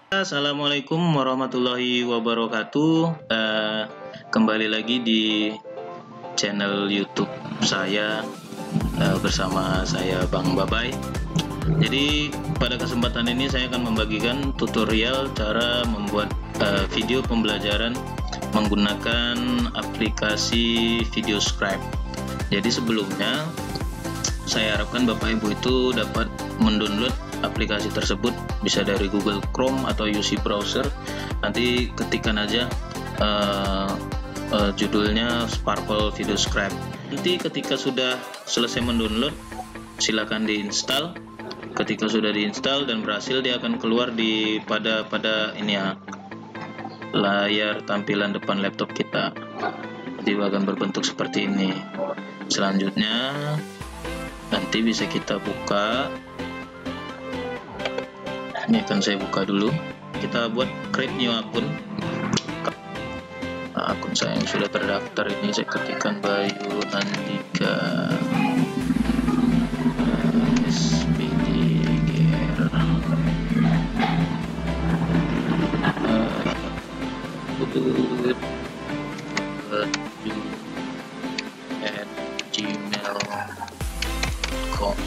Assalamualaikum warahmatullahi wabarakatuh. Kembali lagi di channel YouTube saya bersama saya Bang Babai. Jadi pada kesempatan ini saya akan membagikan tutorial cara membuat video pembelajaran menggunakan aplikasi VideoScribe. Jadi sebelumnya saya harapkan Bapak Ibu itu dapat mendownload aplikasi tersebut, bisa dari Google Chrome atau UC browser. Nanti ketikkan aja judulnya Sparkle VideoScribe. Nanti ketika sudah selesai mendownload, silakan diinstal. Ketika sudah diinstal dan berhasil, dia akan keluar di pada ini ya, layar tampilan depan laptop kita. Jadi akan berbentuk seperti ini. Selanjutnya nanti bisa kita buka. Ini akan saya buka dulu. Kita buat create new akun. Akun saya yang sudah terdaftar ini saya ketikkan Bayu Andika SPDGR @gmail.com.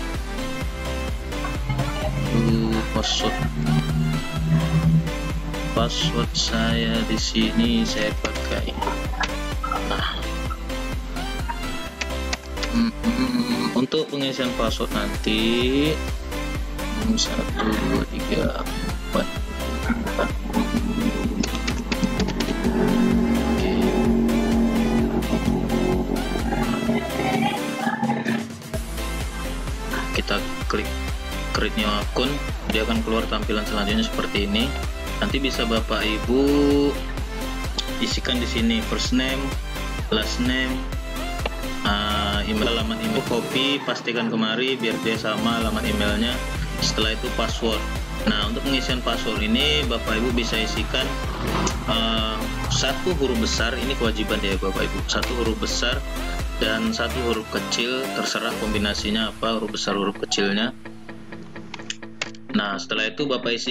Password saya di sini saya pakai. Untuk pengisian password nanti 1 2 3 4 kita klik create new akun, dia akan keluar tampilan selanjutnya seperti ini. Nanti bisa Bapak Ibu isikan di sini first name, last name, email, alamat email, copy, pastikan kemari biar dia sama alamat emailnya. Setelah itu password. Nah, untuk pengisian password ini Bapak Ibu bisa isikan satu huruf besar, ini kewajiban ya Bapak Ibu, satu huruf besar dan satu huruf kecil, terserah kombinasinya apa, huruf besar huruf kecilnya. Nah, setelah itu Bapak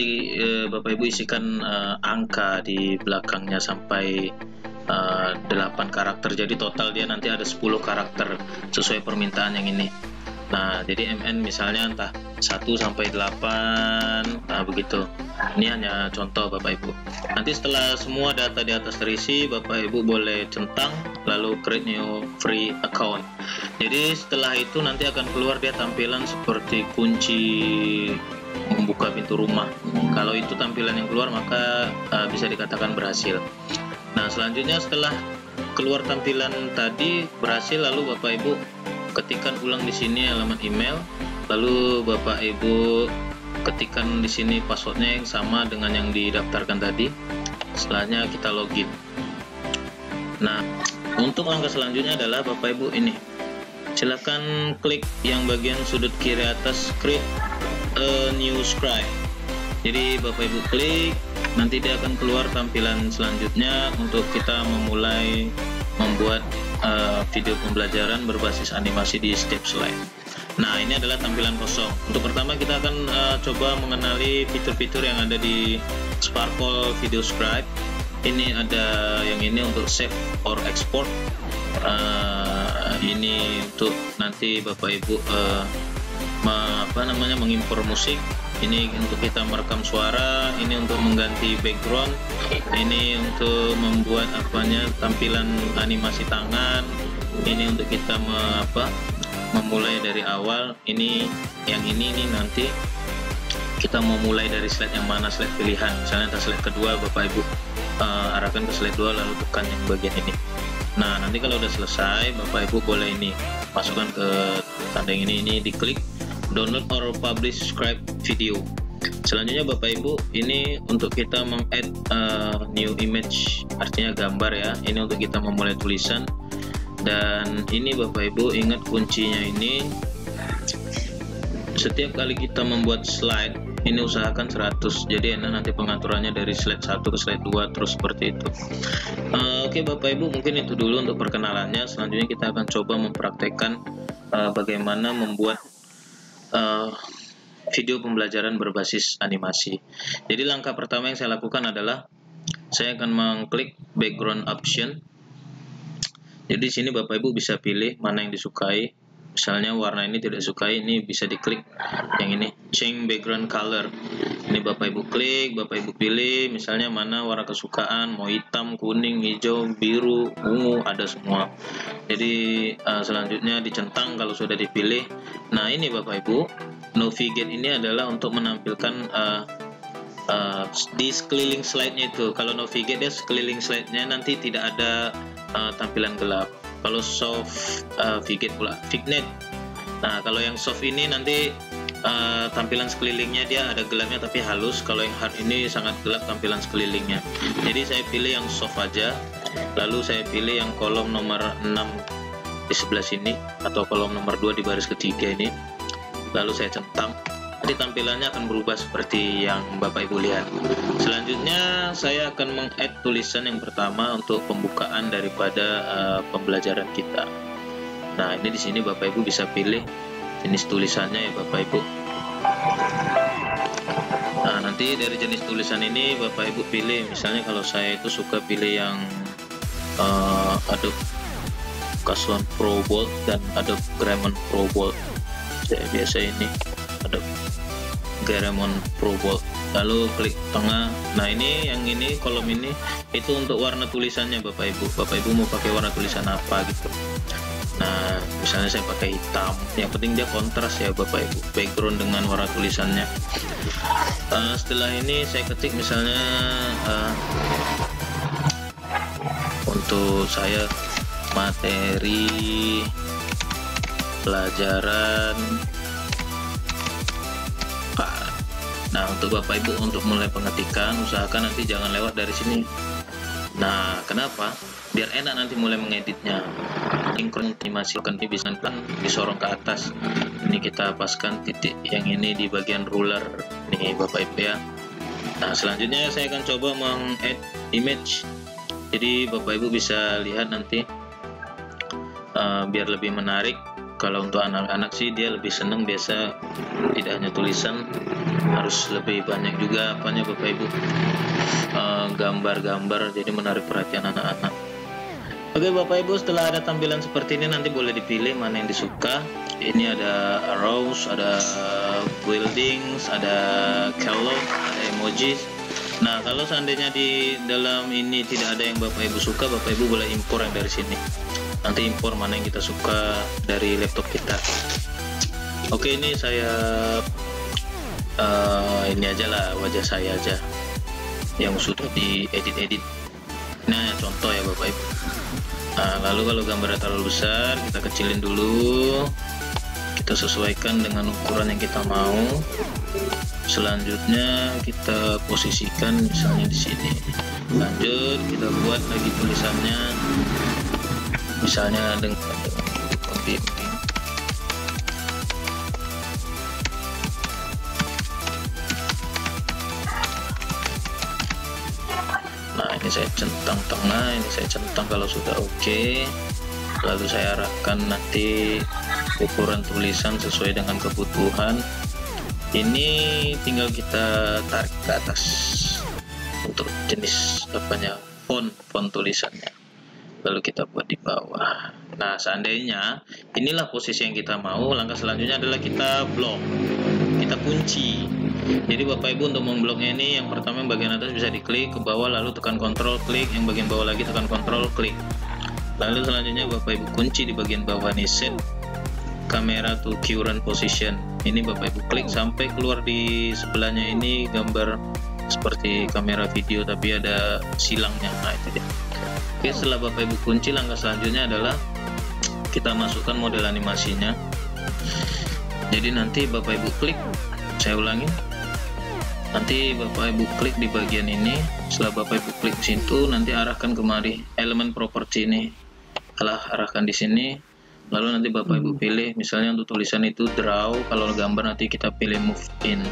Ibu isikan angka di belakangnya sampai 8 karakter. Jadi total dia nanti ada 10 karakter sesuai permintaan yang ini. Nah, jadi MN misalnya entah 1 sampai 8. Nah, begitu. Ini hanya contoh Bapak Ibu. Nanti setelah semua data di atas terisi, Bapak Ibu boleh centang lalu create new free account. Jadi setelah itu nanti akan keluar dia tampilan seperti kunci membuka pintu rumah. Kalau itu tampilan yang keluar maka bisa dikatakan berhasil. Nah, selanjutnya setelah keluar tampilan tadi berhasil, lalu Bapak Ibu ketikkan ulang di sini alamat email, lalu Bapak Ibu ketikkan di sini passwordnya yang sama dengan yang didaftarkan tadi. Setelahnya kita login. Nah, untuk langkah selanjutnya adalah Bapak Ibu ini, silakan klik yang bagian sudut kiri atas create a new scribe. Jadi Bapak Ibu klik, nanti dia akan keluar tampilan selanjutnya untuk kita memulai membuat video pembelajaran berbasis animasi di step slide. Nah, ini adalah tampilan kosong. Untuk pertama kita akan coba mengenali fitur-fitur yang ada di Sparkle VideoScribe. Ini ada yang ini untuk save or export. Ini untuk nanti Bapak Ibu mengimpor musik. Ini untuk kita merekam suara, ini untuk mengganti background, ini untuk membuat tampilan animasi tangan, ini untuk kita memulai dari awal. Ini yang ini nanti kita mau mulai dari slide yang mana, slide pilihan. Misalnya entah slide kedua, Bapak Ibu arahkan ke slide 2 lalu tekan yang bagian ini. Nah, nanti kalau udah selesai Bapak Ibu boleh ini masukkan ke tanda yang ini diklik download or publish scribe video. Selanjutnya Bapak Ibu ini untuk kita meng-add new image, artinya gambar ya. Ini untuk kita memulai tulisan. Dan ini Bapak Ibu ingat kuncinya ini, setiap kali kita membuat slide ini usahakan 100. Jadi nanti pengaturannya dari slide 1 ke slide 2 terus seperti itu. Oke Bapak Ibu, mungkin itu dulu untuk perkenalannya. Selanjutnya kita akan coba mempraktekkan bagaimana membuat video pembelajaran berbasis animasi. Jadi langkah pertama yang saya lakukan adalah saya akan mengklik background option. Jadi di sini Bapak Ibu bisa pilih mana yang disukai. Misalnya warna ini tidak sukai, ini bisa diklik yang ini, change background color. Ini Bapak Ibu klik, Bapak Ibu pilih misalnya mana warna kesukaan, mau hitam, kuning, hijau, biru, ungu, ada semua. Jadi selanjutnya dicentang kalau sudah dipilih. Nah ini Bapak Ibu, navigate ini adalah untuk menampilkan di sekeliling slide-nya itu. Kalau navigate dia sekeliling slide-nya nanti tidak ada tampilan gelap. Kalau soft Vignette pula Vignette. Nah kalau yang soft ini nanti tampilan sekelilingnya dia ada gelapnya tapi halus. Kalau yang hard ini sangat gelap tampilan sekelilingnya. Jadi saya pilih yang soft aja. Lalu saya pilih yang kolom nomor 6 di sebelah sini, atau kolom nomor 2 di baris ketiga ini. Lalu saya centang. Nanti tampilannya akan berubah seperti yang Bapak Ibu lihat. Selanjutnya saya akan meng-add tulisan yang pertama untuk pembukaan daripada pembelajaran kita. Nah, ini di sini Bapak Ibu bisa pilih jenis tulisannya ya Bapak Ibu. Nah, nanti dari jenis tulisan ini Bapak Ibu pilih, misalnya kalau saya itu suka pilih yang Adobe Caslon Pro Bold dan Adobe Garamond Pro Bold. Saya biasa ini Adobe Garamond Pro Bold. Lalu klik tengah. Nah ini yang ini kolom ini itu untuk warna tulisannya Bapak Ibu. Bapak Ibu mau pakai warna tulisan apa gitu. Nah misalnya saya pakai hitam. Yang penting dia kontras ya Bapak Ibu, background dengan warna tulisannya. Setelah ini saya ketik misalnya untuk saya materi pelajaran. Nah untuk Bapak Ibu untuk mulai pengetikan usahakan nanti jangan lewat dari sini. Nah kenapa? Biar enak nanti mulai mengeditnya. Animasi akan bisa disorong ke atas. Ini kita paskan titik yang ini di bagian ruler nih Bapak Ibu ya. Nah selanjutnya saya akan coba meng-add image. Jadi Bapak Ibu bisa lihat nanti biar lebih menarik. Kalau untuk anak-anak sih dia lebih seneng biasa tidak hanya tulisan, harus lebih banyak juga apanya Bapak Ibu, gambar-gambar, jadi menarik perhatian anak-anak. Oke Bapak Ibu, setelah ada tampilan seperti ini nanti boleh dipilih mana yang disuka. Ini ada arrows, ada buildings, ada catalog, ada emojis. Nah kalau seandainya di dalam ini tidak ada yang Bapak Ibu suka, Bapak Ibu boleh impor yang dari sini. Nanti impor mana yang kita suka dari laptop kita. Oke ini saya ini aja lah, wajah saya aja yang sudah diedit-edit. Nah contoh ya Bapak Ibu. Nah lalu kalau gambarnya terlalu besar kita kecilin dulu, kita sesuaikan dengan ukuran yang kita mau. Selanjutnya kita posisikan misalnya di sini. Lanjut kita buat lagi tulisannya, misalnya dengan nah ini saya centang tengah, ini saya centang kalau sudah oke. Lalu saya arahkan nanti ukuran tulisan sesuai dengan kebutuhan. Ini tinggal kita tarik ke atas untuk jenis font tulisannya. Lalu kita buat di bawah. Nah seandainya inilah posisi yang kita mau, langkah selanjutnya adalah kita blok, kita kunci. Jadi Bapak Ibu untuk membloknya ini, yang pertama yang bagian atas bisa diklik ke bawah, lalu tekan kontrol klik, yang bagian bawah lagi tekan kontrol klik. Lalu selanjutnya Bapak Ibu kunci di bagian bawah nih, set camera to current position. Ini Bapak Ibu klik sampai keluar di sebelahnya ini gambar seperti kamera video tapi ada silangnya. Nah itu dia. Oke, setelah Bapak Ibu kunci, langkah selanjutnya adalah kita masukkan model animasinya. Jadi nanti Bapak Ibu klik, saya ulangi, nanti Bapak Ibu klik di bagian ini. Setelah Bapak Ibu klik di situ, nanti arahkan kemari elemen properti ini, arahkan di sini. Lalu nanti Bapak Ibu pilih, misalnya untuk tulisan itu draw, kalau gambar nanti kita pilih move in.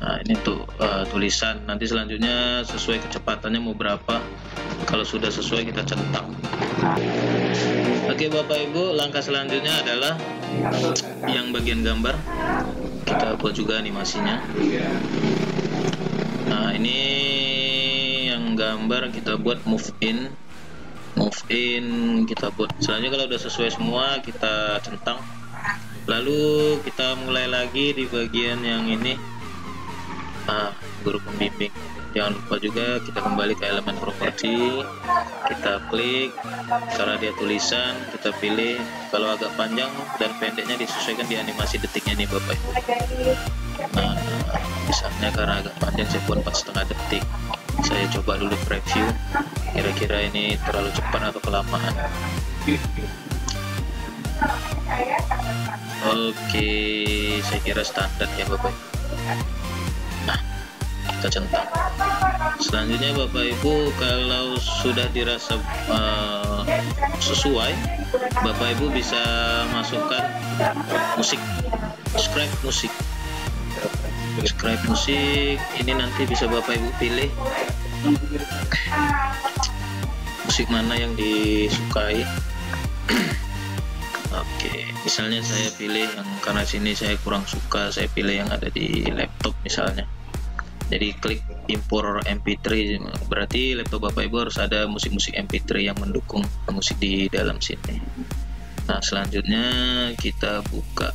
Nah ini untuk tulisan. Nanti selanjutnya sesuai kecepatannya mau berapa. Kalau sudah sesuai kita centang. Oke Bapak Ibu, langkah selanjutnya adalah yang bagian gambar kita buat juga animasinya. Nah, ini yang gambar kita buat move in kita buat. Selanjutnya kalau udah sesuai semua kita centang, lalu kita mulai lagi di bagian yang ini, guru pembimbing. Jangan lupa juga kita kembali ke elemen properti, kita klik, karena dia tulisan kita pilih. Kalau agak panjang dan pendeknya disesuaikan di animasi detiknya nih Bapak Ibu. Nah, misalnya karena agak panjang saya buat 4,5 detik. Saya coba dulu preview, kira-kira ini terlalu cepat atau kelamaan. Oke, saya kira standar ya Bapak Ibu. Nah, kita centang. Selanjutnya Bapak Ibu, kalau sudah dirasa sesuai, Bapak Ibu bisa masukkan musik, scribe musik. Ini nanti bisa Bapak Ibu pilih musik mana yang disukai. Oke, misalnya saya pilih yang, karena sini saya kurang suka, saya pilih yang ada di laptop misalnya. Jadi klik import MP3, berarti laptop Bapak Ibu harus ada musik-musik MP3 yang mendukung musik di dalam sini. Nah, selanjutnya kita buka,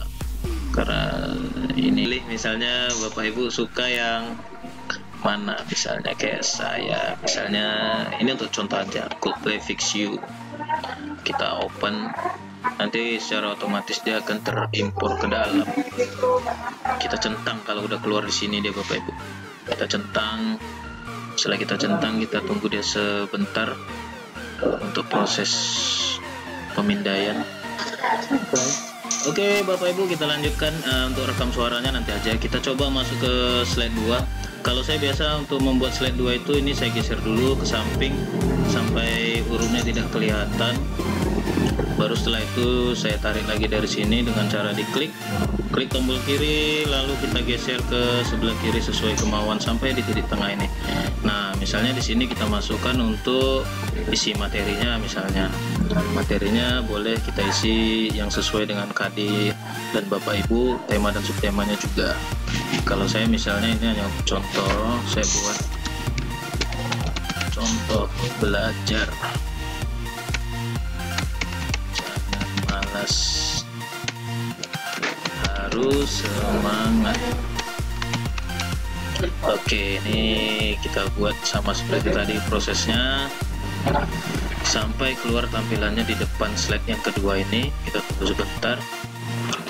karena ini misalnya Bapak Ibu suka yang mana, misalnya kayak saya, misalnya ini untuk contoh aja, Coldplay Fix You. Kita open, nanti secara otomatis dia akan terimpor ke dalam. Kita centang kalau udah keluar di sini dia Bapak Ibu. Kita centang, setelah kita centang kita tunggu dia sebentar untuk proses pemindaian. Oke Bapak Ibu, kita lanjutkan untuk rekam suaranya nanti aja. Kita coba masuk ke slide 2. Kalau saya biasa untuk membuat slide 2 itu, ini saya geser dulu ke samping sampai hurufnya tidak kelihatan. Baru setelah itu saya tarik lagi dari sini dengan cara diklik, klik tombol kiri, lalu kita geser ke sebelah kiri sesuai kemauan sampai di titik tengah ini. Nah, misalnya di sini kita masukkan untuk isi materinya, misalnya materinya boleh kita isi yang sesuai dengan KD dan Bapak Ibu, tema dan subtemanya juga. Kalau saya misalnya ini hanya contoh, saya buat contoh belajar. Harus semangat. Oke, ini kita buat sama seperti tadi prosesnya sampai keluar tampilannya di depan slide yang kedua ini. Kita tunggu sebentar.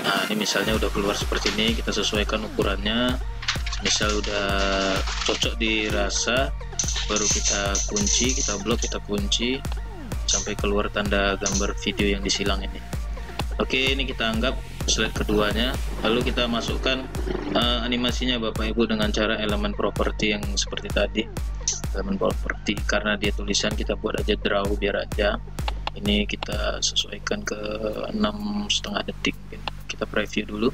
Nah, ini misalnya udah keluar seperti ini, kita sesuaikan ukurannya. Misal udah cocok dirasa, baru kita kunci, kita blok, kita kunci sampai keluar tanda gambar video yang disilang ini. Oke, ini kita anggap slide keduanya, lalu kita masukkan animasinya Bapak Ibu dengan cara elemen properti yang seperti tadi. Elemen properti, karena dia tulisan kita buat aja draw biar aja. Ini kita sesuaikan ke 6,5 detik. Kita preview dulu.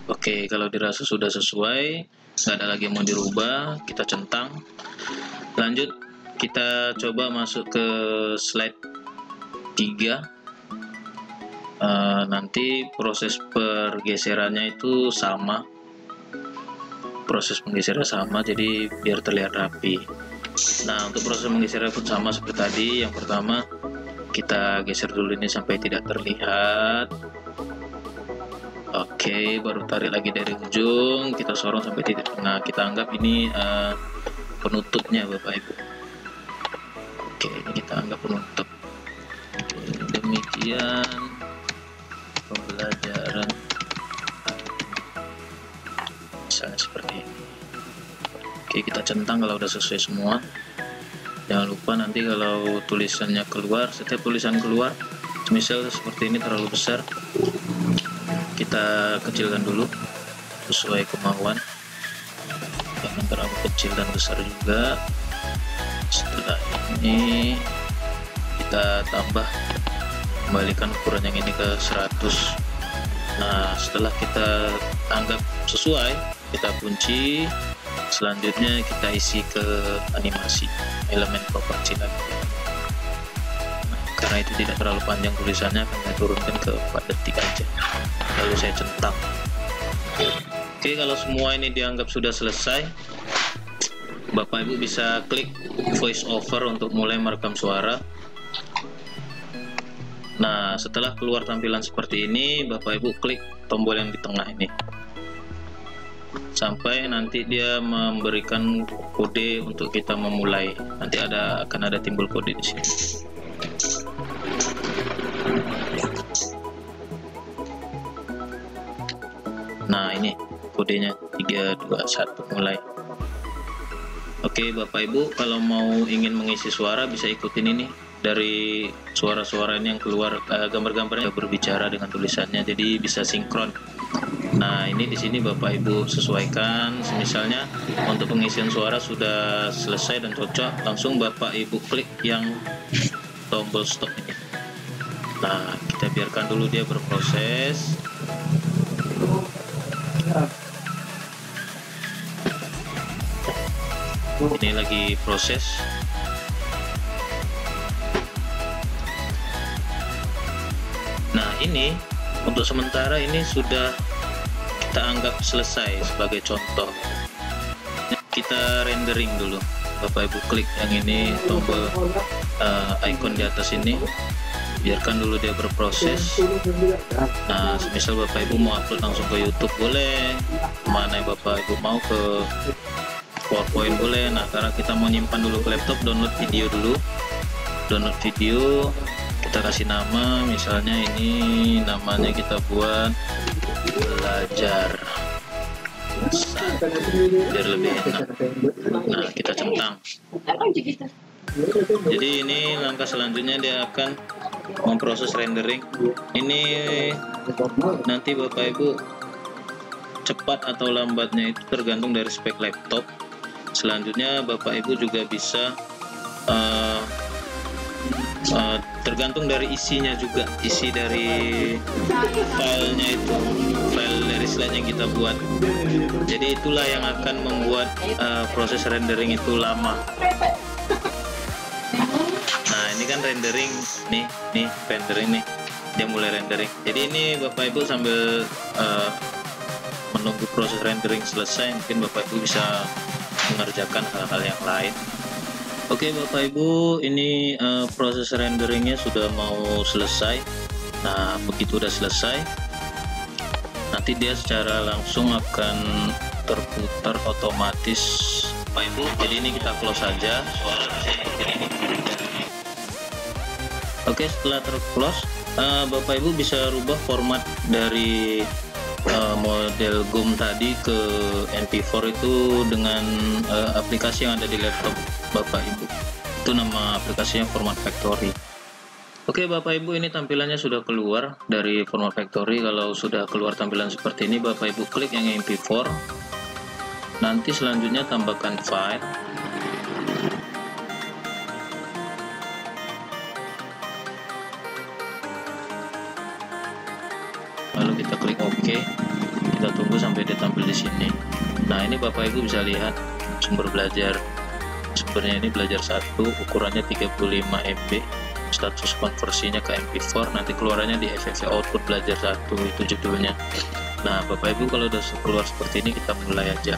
Oke, kalau dirasa sudah sesuai, nggak ada lagi yang mau dirubah, kita centang. Lanjut, kita coba masuk ke slide 3. Nanti proses pergeserannya itu sama, proses penggeseran sama, jadi biar terlihat rapi. Nah, untuk proses penggeseran pun sama seperti tadi. Yang pertama kita geser dulu ini sampai tidak terlihat. Oke, baru tarik lagi dari ujung, kita sorong sampai titik tengah. Kita anggap ini penutupnya Bapak Ibu. Oke, ini kita anggap penutup. Demikian pembelajaran, misalnya seperti ini. Oke, kita centang kalau udah sesuai semua. Jangan lupa nanti kalau tulisannya keluar, setiap tulisan keluar, misal seperti ini terlalu besar, kita kecilkan dulu sesuai kemauan. Jangan terlalu kecil dan besar juga. Setelah ini kita tambah, kembalikan ukuran yang ini ke 100. Nah, setelah kita anggap sesuai, kita kunci Selanjutnya kita isi ke animasi elemen properti lagi. Karena itu tidak terlalu panjang tulisannya, akan saya turunkan ke 4 detik aja, lalu saya centang. Oke, kalau semua ini dianggap sudah selesai, Bapak Ibu bisa klik voice over untuk mulai merekam suara. Nah, setelah keluar tampilan seperti ini, Bapak Ibu klik tombol yang di tengah ini sampai nanti dia memberikan kode untuk kita memulai. Nanti akan ada timbul kode di sini. Nah, ini kodenya 3, 2, 1 mulai. Oke Bapak Ibu, kalau mau ingin mengisi suara bisa ikutin ini. Dari suara-suara ini yang keluar, gambar-gambarnya berbicara dengan tulisannya, jadi bisa sinkron. Nah, ini di sini Bapak Ibu sesuaikan. Misalnya untuk pengisian suara sudah selesai dan cocok, langsung Bapak Ibu klik yang tombol stop ini. Nah, kita biarkan dulu dia berproses. Ini lagi proses. Nah, ini untuk sementara ini sudah kita anggap selesai sebagai contoh. Kita rendering dulu. Bapak Ibu klik yang ini, tombol icon di atas ini, biarkan dulu dia berproses. Nah, misal Bapak Ibu mau upload langsung ke YouTube boleh, mana Bapak Ibu mau ke PowerPoint boleh. Nah, karena kita mau nyimpan dulu ke laptop, download video dulu. Download video, kita kasih nama, misalnya ini namanya kita buat belajar biar lebih enak. Nah, kita centang. Jadi ini langkah selanjutnya, dia akan memproses rendering. Ini nanti Bapak Ibu cepat atau lambatnya itu tergantung dari spek laptop. Selanjutnya Bapak Ibu juga bisa tergantung dari isinya juga, isi dari filenya itu, file dari slide yang kita buat. Jadi itulah yang akan membuat proses rendering itu lama. Nah, ini kan rendering nih rendering nih, dia mulai rendering. Jadi ini Bapak Ibu sambil menunggu proses rendering selesai, mungkin Bapak Ibu bisa mengerjakan hal-hal yang lain. Oke Bapak Ibu, ini proses renderingnya sudah mau selesai. Nah, begitu udah selesai, nanti dia secara langsung akan terputar otomatis Bapak Ibu. Jadi ini kita close saja. Oke, setelah terclose, Bapak Ibu bisa rubah format dari model GOM tadi ke MP4 itu dengan aplikasi yang ada di laptop Bapak Ibu. Itu nama aplikasinya Format Factory. Oke Bapak Ibu, ini tampilannya sudah keluar dari Format Factory. Kalau sudah keluar tampilan seperti ini, Bapak Ibu klik yang MP4. Nanti selanjutnya tambahkan file. Lalu kita klik OK. Kita tunggu sampai dia tampil di sini. Nah, ini Bapak Ibu bisa lihat sumber belajar. Sumbernya ini belajar 1, ukurannya 35 MB. Status konversinya ke MP4, nanti keluarannya di FFV output belajar 1, itu judulnya. Nah, Bapak Ibu kalau udah keluar seperti ini, kita mulai aja.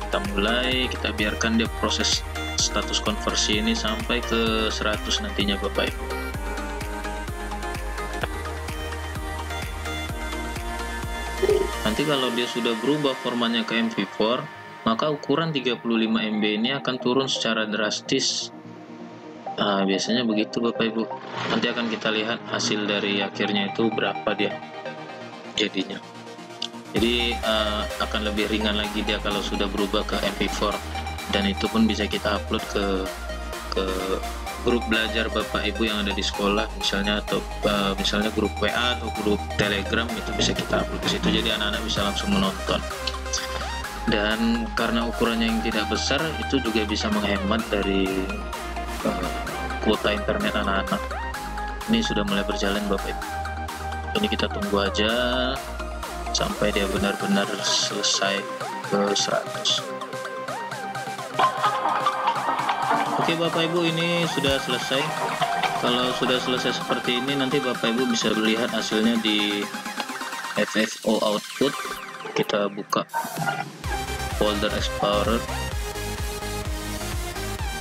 Kita mulai, kita biarkan dia proses status konversi ini sampai ke 100 nantinya Bapak Ibu. Nanti kalau dia sudah berubah formatnya ke MP4, maka ukuran 35 MB ini akan turun secara drastis. Nah, biasanya begitu Bapak Ibu. Nanti akan kita lihat hasil dari akhirnya itu berapa dia jadinya. Jadi akan lebih ringan lagi dia kalau sudah berubah ke MP4, dan itu pun bisa kita upload ke grup belajar Bapak Ibu yang ada di sekolah misalnya, atau misalnya grup WA atau grup Telegram, itu bisa kita upload ke situ. Jadi anak-anak bisa langsung menonton. Dan karena ukurannya yang tidak besar, itu juga bisa menghemat dari kuota internet anak-anak. Ini sudah mulai berjalan Bapak Ibu. Ini kita tunggu aja sampai dia benar-benar selesai ke 100. Oke Bapak Ibu, ini sudah selesai. Kalau sudah selesai seperti ini, nanti Bapak Ibu bisa melihat hasilnya di FFO output. Kita buka folder Explorer.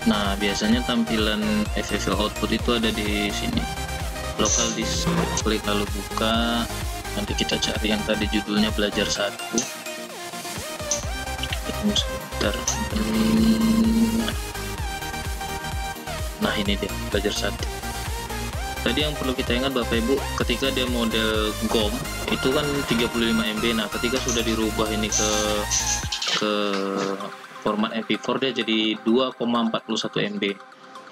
Nah, biasanya tampilan FFO output itu ada di sini. Local disk, klik lalu buka. Nanti kita cari yang tadi judulnya belajar 1. Tunggu sebentar. Nah, ini dia belajar 1. Tadi yang perlu kita ingat Bapak Ibu, ketika dia model GOM itu kan 35 MB. Nah, ketika sudah dirubah ini ke format MP4, dia jadi 2,41 MB.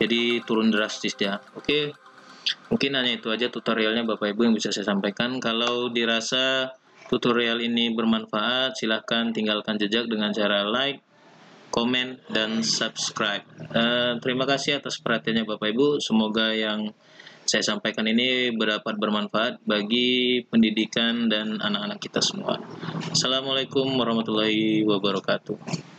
Jadi turun drastis dia. Oke. Mungkin hanya itu aja tutorialnya Bapak Ibu yang bisa saya sampaikan. Kalau dirasa tutorial ini bermanfaat, silahkan tinggalkan jejak dengan cara like, komen, dan subscribe. Terima kasih atas perhatiannya Bapak Ibu. Semoga yang saya sampaikan ini dapat bermanfaat bagi pendidikan dan anak-anak kita semua. Assalamualaikum warahmatullahi wabarakatuh.